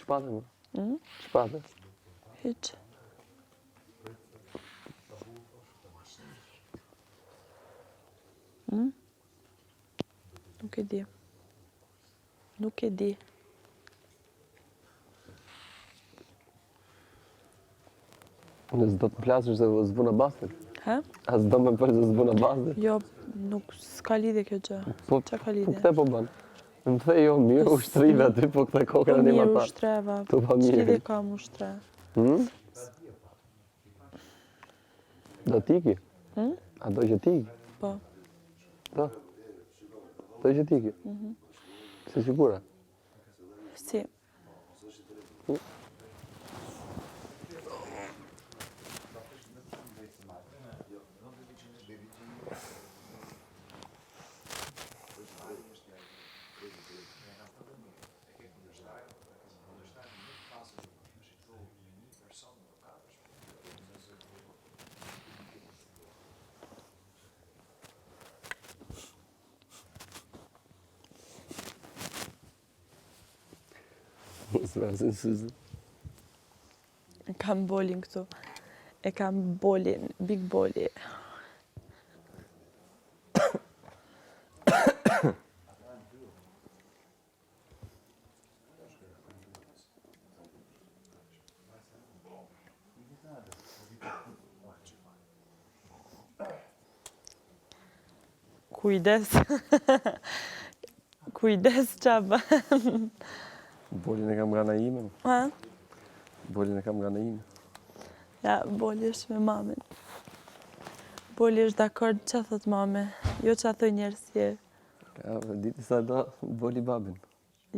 Ç'pate më? Ç'pate? Hiç. Nuk e di. Nuk e di. Nëse do të plasësh se zbuna bastin? Ha? A s'do me për se zbuna bastin? Jo, nuk s'ka lidhje kjo gjë. Po, Qa ka po lidhje? këte po banë? Më the jo mirë ushtrive aty, po këte Po kokën e një mirë mata. ushtreva. Tu pa Që lidhje mirë. ka më ushtre? Do t'iki? A do që t'iki? Po. Do? Do që t'iki? Si sigura? Si. Së versin syzë. E kam bolin këtu. E kam bolin, big boli. Kujdes. Kujdes qa bën. Bolin e kam nga na ime. Ha? Bolin e kam nga na ime. Ja, boli është me mamin. Boli është dakord që thot mame. Jo që thoj njerës tjerë. Ja, diti sa do, boli babin.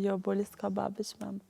Jo, boli s'ka babi që mamë.